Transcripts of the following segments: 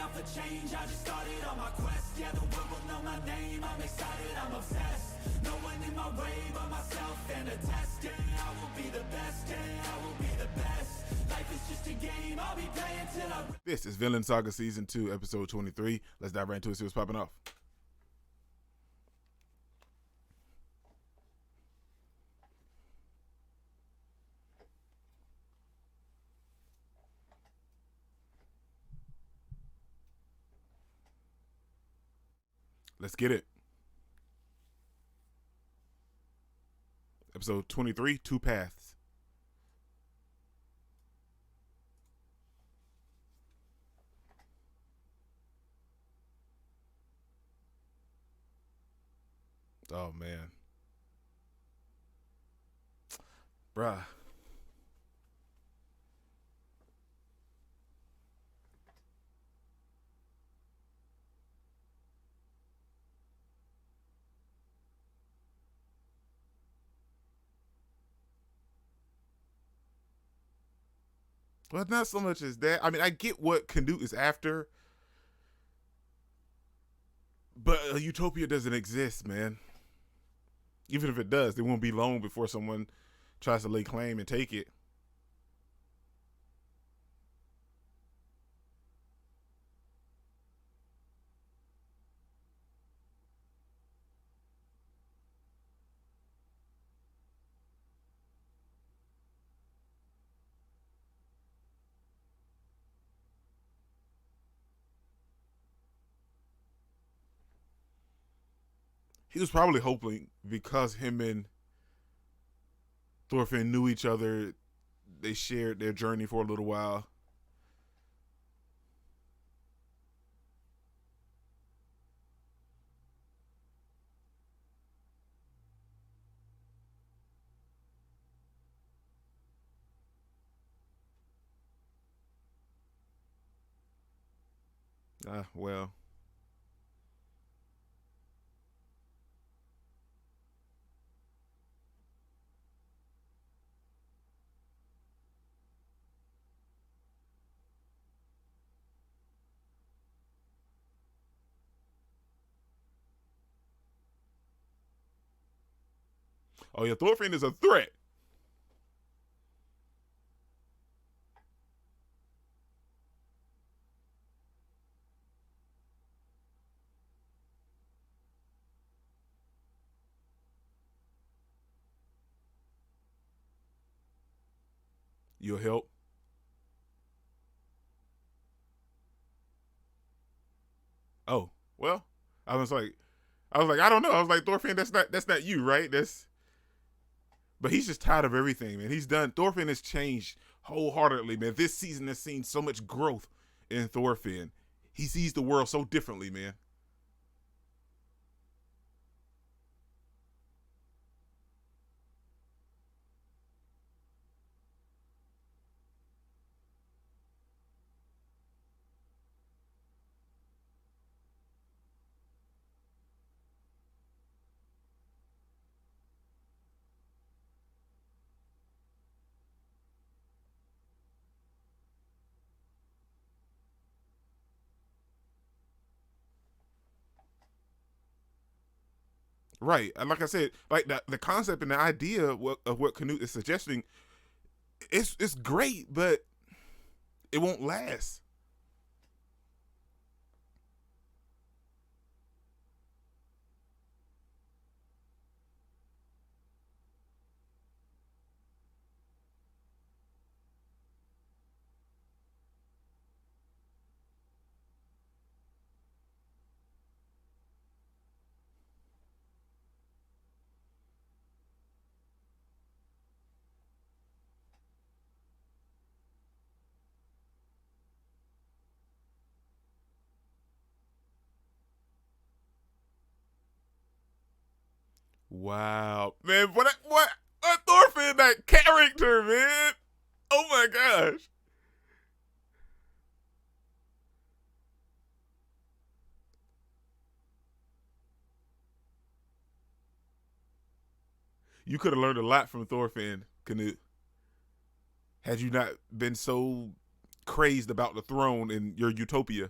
out for change, I just started on my quest. Yeah, the world will know my name, I'm excited, I'm obsessed. No one in my way but myself and a test. Yeah, I will be the best, yeah, I will be the best. Life is just a game, I'll be playing till I... This is Vinland Saga Season 2, Episode 23. Let's dive right into it, see what's popping off. Let's get it. Episode 23, Two Paths. Oh, man. Bruh. Well, not so much as that. I mean, I get what CANUTE is after, but a utopia doesn't exist, man. Even if it does, it won't be long before someone tries to lay claim and take it. He was probably hoping because him and THORFINN knew each other, they shared their journey for a little while. Well. Oh yeah, THORFINN is a threat. You'll help. Oh, well, I don't know. I was like, THORFINN, that's not you, right? But he's just tired of everything, man. He's done. THORFINN has changed wholeheartedly, man. This season has seen so much growth in THORFINN. He sees the world so differently, man. Right. And like I said, like the concept and the idea of what CANUTE is suggesting, it's great, but it won't last. Wow, man! What a THORFINN, that character, man! Oh my gosh! You could have learned a lot from THORFINN, CANUTE, had you not been so crazed about the throne in your utopia.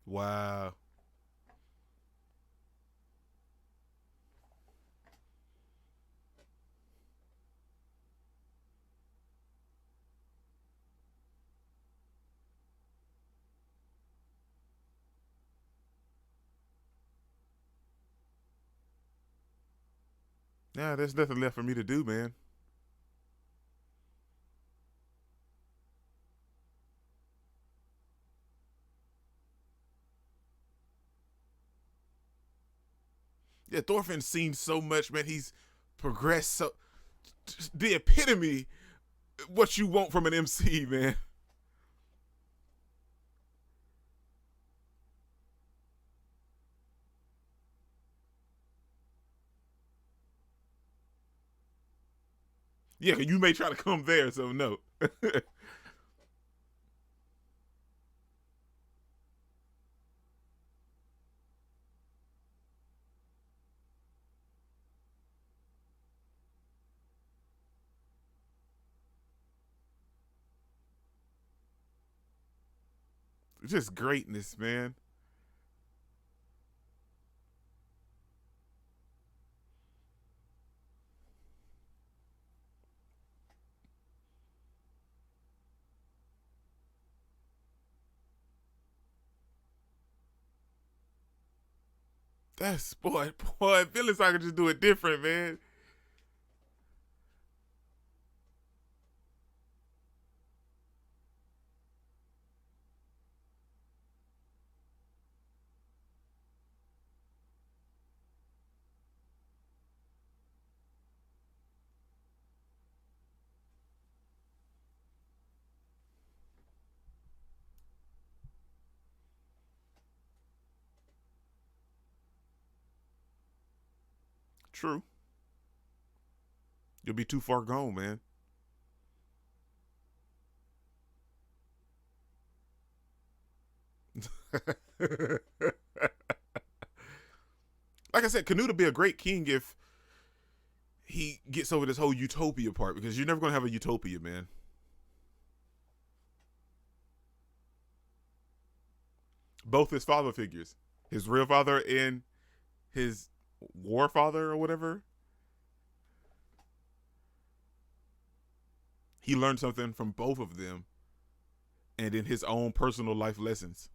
Wow. Yeah, there's nothing left for me to do, man. Yeah, Thorfinn's seen so much, man. He's progressed so the epitome what you want from an MC, man. Yeah, you may try to come there, so no. Just greatness, man. That's boy. Vinland Saga just do it different, man. True. You'll be too far gone, man. Like I said, Canute would be a great king if he gets over this whole utopia part because you're never gonna have a utopia, man. Both his father figures, his real father and his war father or whatever, he learned something from both of them and in his own personal life lessons.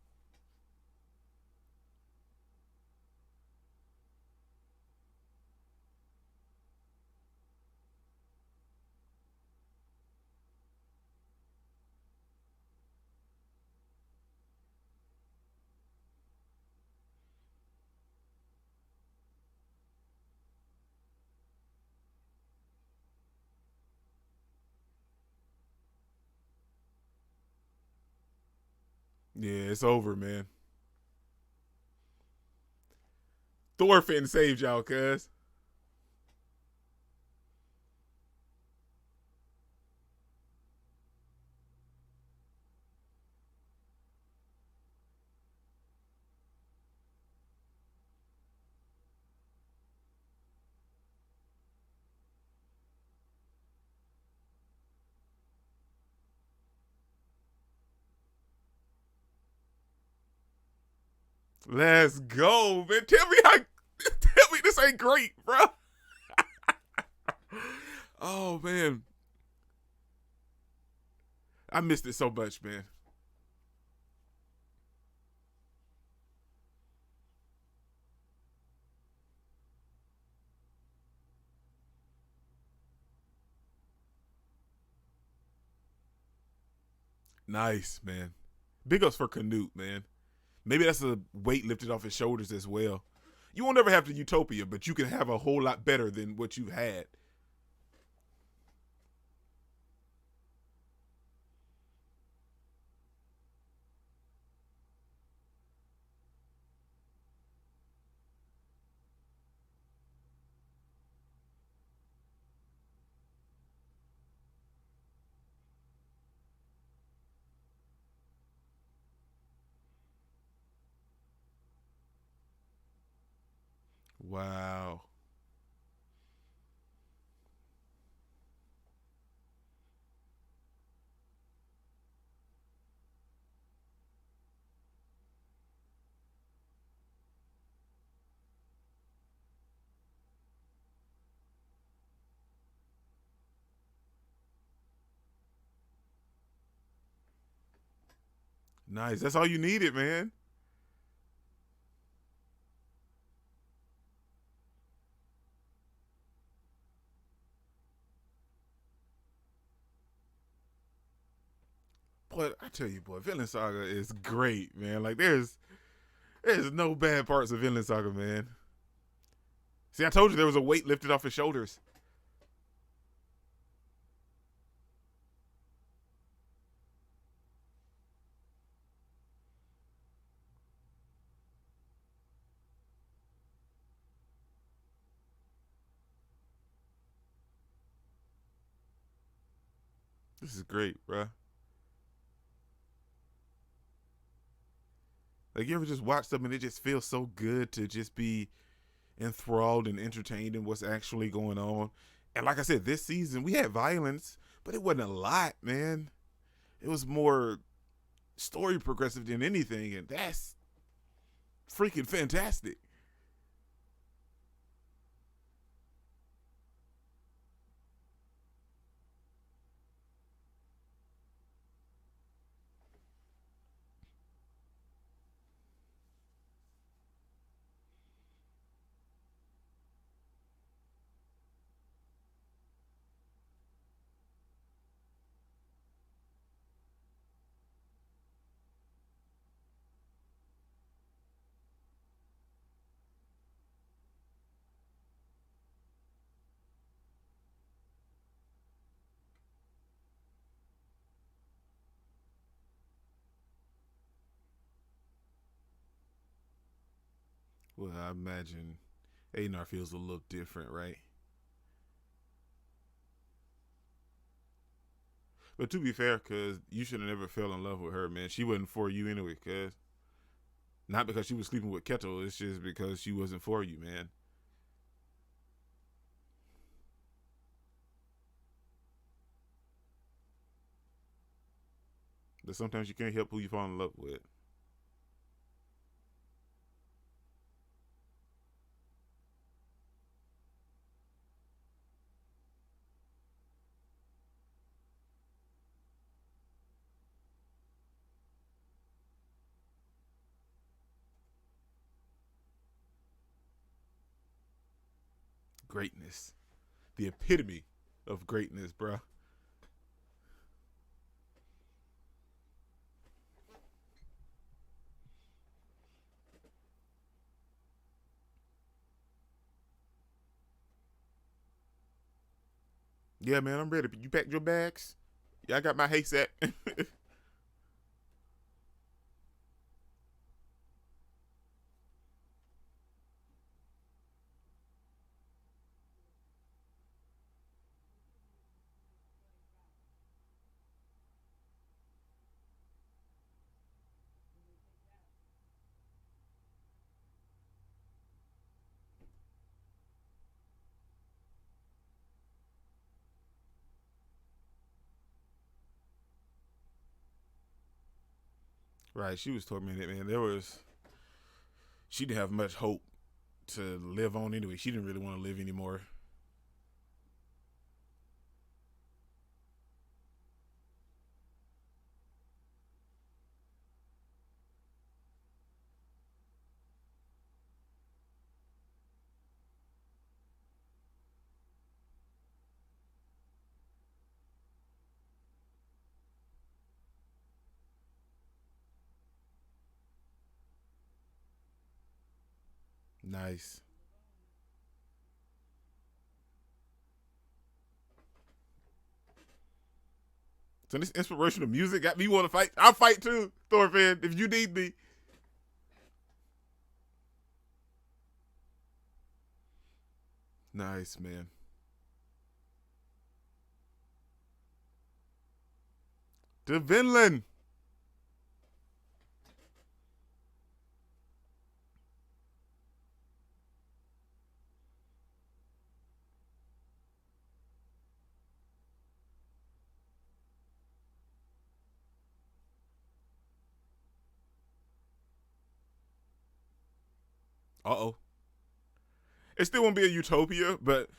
Yeah, it's over, man. Thorfinn saved y'all, cuz. Let's go, man. Tell me how. Tell me this ain't great, bro. Oh man, I missed it so much, man. Nice, man. Big ups for Canute, man. Maybe that's a weight lifted off his shoulders as well. You won't ever have the utopia, but you can have a whole lot better than what you had. Wow. Nice. That's all you needed, man. Boy, I tell you, boy, Vinland Saga is great, man. Like there's no bad parts of Vinland Saga, man. See, I told you there was a weight lifted off his shoulders. This is great, bruh. Like you ever just watch something and it just feels so good to just be enthralled and entertained in what's actually going on. And like I said, this season we had violence, but it wasn't a lot, man. It was more story progressive than anything, and that's freaking fantastic. Well, I imagine Anar feels a little different, right? But to be fair, cause you should have never fell in love with her, man. She wasn't for you anyway, cause not because she was sleeping with Keto, it's just because she wasn't for you, man. But sometimes you can't help who you fall in love with. Greatness. The epitome of greatness, bruh. Yeah, man, I'm ready. You packed your bags? Yeah, I got my hay set. Right, she was tormented, man. She didn't have much hope to live on anyway. She didn't really want to live anymore. Nice. So this inspirational music got me want to fight. I'll fight too, Thorfinn, if you need me. Nice, man. To Vinland. Uh-oh. It still won't be a utopia, but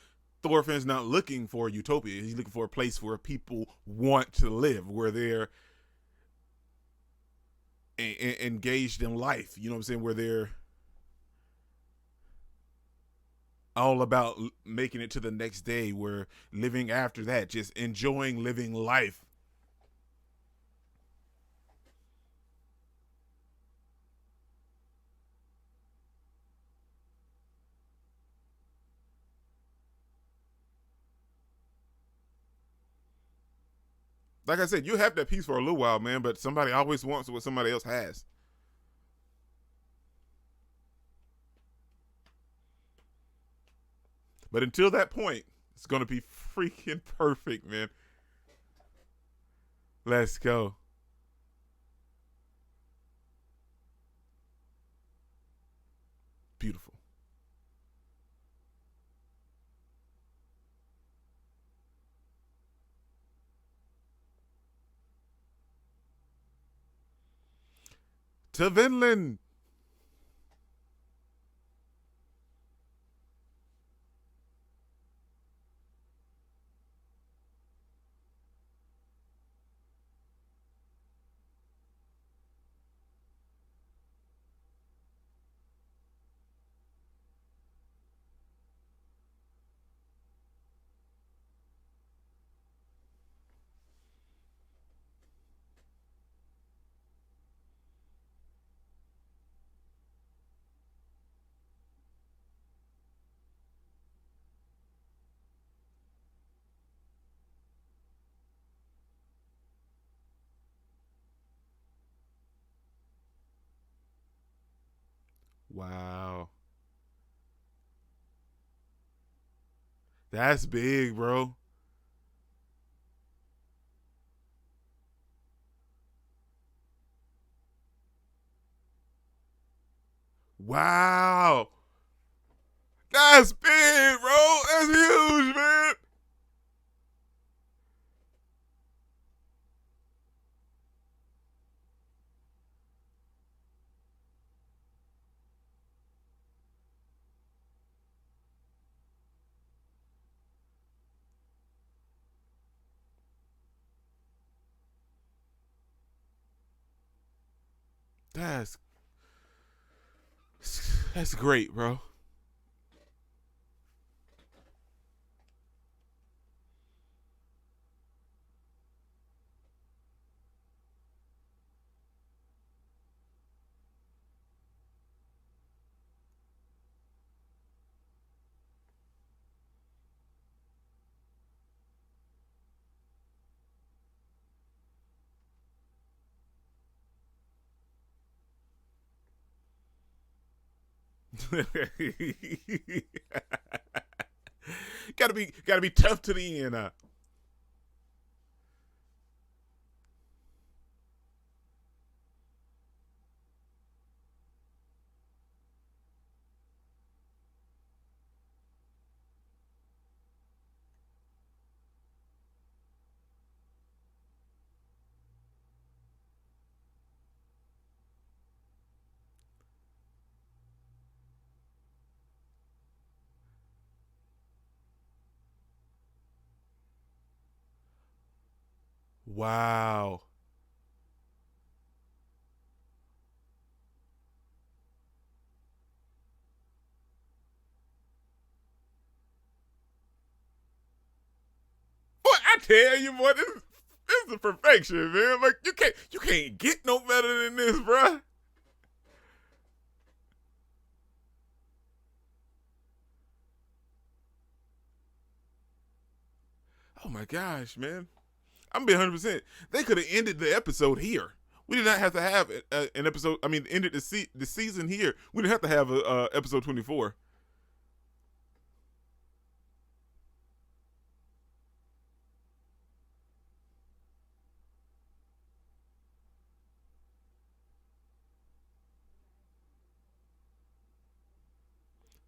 Thorfinn's not looking for a utopia. He's looking for a place where people want to live, where they're engaged in life. You know what I'm saying? Where they're all about making it to the next day. Where living after that, just enjoying living life. Like I said, you have that peace for a little while, man, but somebody always wants what somebody else has. But until that point, it's gonna be freaking perfect, man. Let's go. Beautiful. To Vinland. Wow. That's big, bro. Wow. That's big, bro. That's huge, man. That's that's great, bro. gotta be tough to the end. Wow. Boy, I tell you, boy, this is perfection, man. Like you can't get no better than this, bro. Oh my gosh, man. I'm being 100%. They could have ended the episode here. We did not have to have an episode. I mean, ended the season here. We didn't have to have a episode 24.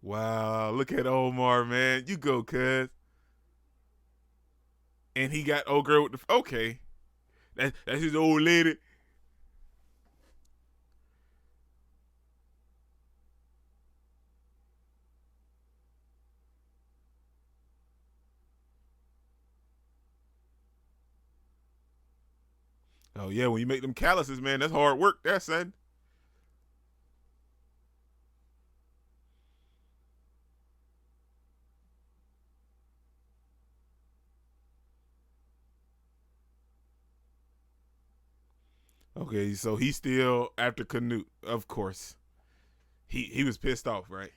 Wow, look at Omar, man. You go, cuz. And he got old girl with the okay. That's his old lady. Oh yeah, when you make them calluses, man, that's hard work. That's son. Okay, so he's still after Canute, of course. He was pissed off, right?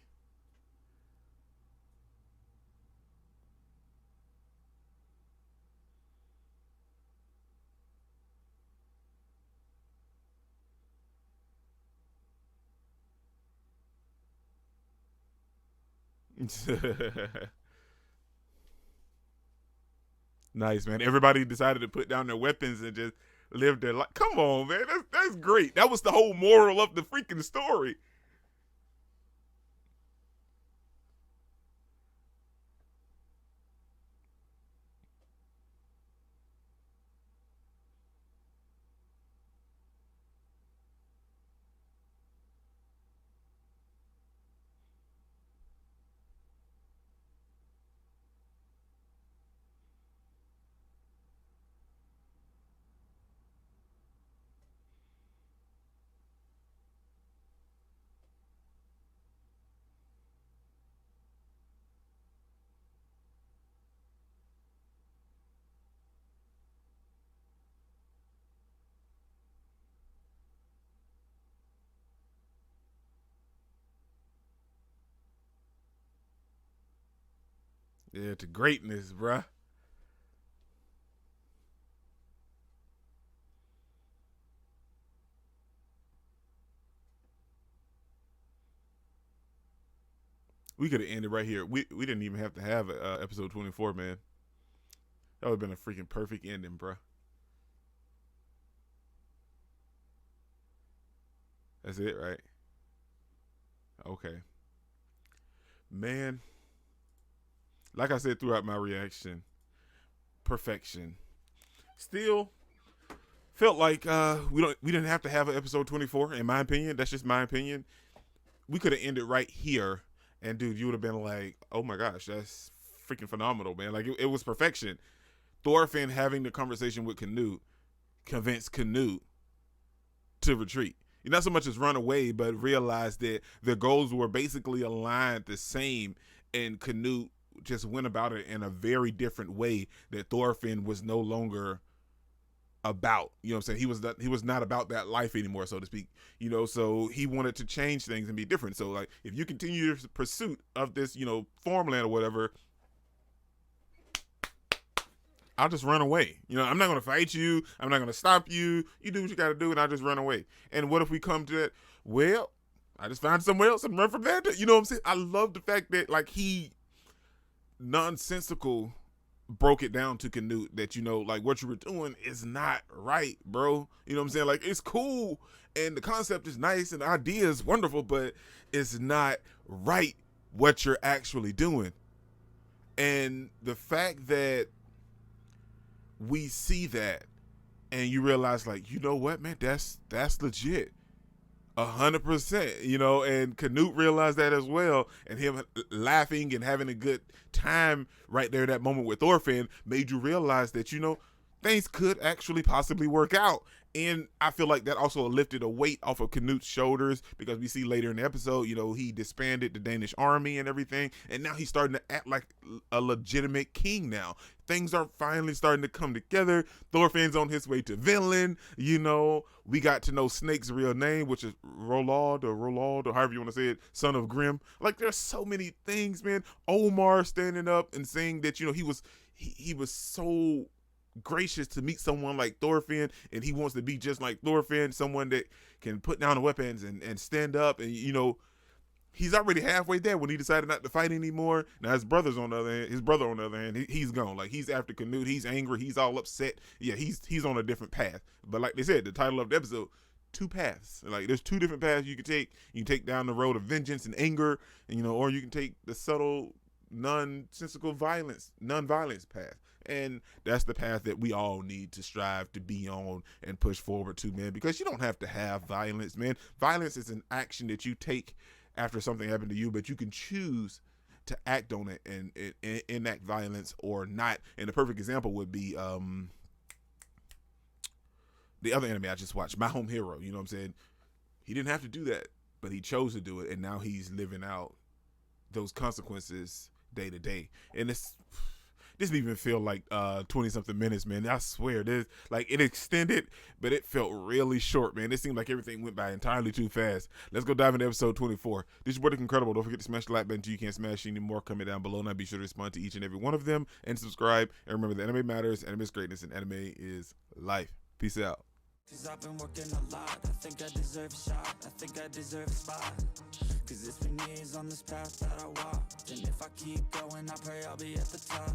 Nice, man. Everybody decided to put down their weapons and just live their life. Come on, man. That's great. That was the whole moral of the freaking story. Yeah, to greatness, bruh. We could have ended right here. We didn't even have to have episode 24, man. That would have been a freaking perfect ending, bruh. That's it, right? Okay. Man, like I said throughout my reaction, perfection. Still felt like we didn't have to have an episode 24 in my opinion. That's just my opinion. We could have ended right here, and dude, you would have been like, "Oh my gosh, that's freaking phenomenal, man!" Like it was perfection. Thorfinn having the conversation with Canute convinced Canute to retreat. Not so much as run away, but realize that their goals were basically aligned the same, and Canute just went about it in a very different way that Thorfinn was no longer about. You know what I'm saying? He was not about that life anymore, so to speak. So he wanted to change things and be different. So like if you continue your pursuit of this, farmland or whatever, I'll just run away. I'm not gonna fight you. I'm not gonna stop you. You do what you gotta do, and I'll just run away. And what if we come to that? Well, I just find somewhere else and run from that. You know what I'm saying? I love the fact that like he nonsensical broke it down to Canute that like what you were doing is not right, bro. You know what I'm saying? Like it's cool and the concept is nice and the idea is wonderful, but it's not right what you're actually doing. And the fact that we see that and you realize like, you know what, man, that's legit. 100%, and Canute realized that as well, and him laughing and having a good time right there, that moment with Thorfinn made you realize that, things could actually possibly work out. And I feel like that also lifted a weight off of Canute's shoulders because we see later in the episode, he disbanded the Danish army and everything. And now he's starting to act like a legitimate king now. Things are finally starting to come together. Thorfinn's on his way to Vinland. We got to know Snake's real name, which is Roland or however you want to say it, son of Grimm. Like there's so many things, man. Omar standing up and saying that, he was so gracious to meet someone like Thorfinn, and he wants to be just like Thorfinn, someone that can put down the weapons and stand up. And he's already halfway there when he decided not to fight anymore. Now his brother on the other hand, he's gone. Like he's after Canute, he's angry, he's all upset. Yeah, he's on a different path. But like they said, the title of the episode, two paths. Like there's two different paths you can take. You can take down the road of vengeance and anger, and or you can take the subtle non-violence path. And that's the path that we all need to strive to be on and push forward to, man, because you don't have to have violence, man. Violence is an action that you take after something happened to you, but you can choose to act on it and enact violence or not. And the perfect example would be the other anime I just watched, My Home Hero. You know what I'm saying? He didn't have to do that, but he chose to do it, and now he's living out those consequences day to day. And this didn't even feel like 20 something minutes, man. I swear, this like it extended, but it felt really short, man. It seemed like everything went by entirely too fast. Let's go dive into episode 24. This is your boy NickIncredible. Don't forget to smash the like button so you can't smash any more. Comment down below, and I'll be sure to respond to each and every one of them and subscribe. And remember, the anime matters, anime is greatness, and anime is life. Peace out. Cause I've been working a lot, I think I deserve a shot, I think I deserve a spot. Cause it's been years on this path that I walked, and if I keep going, I pray I'll be at the top.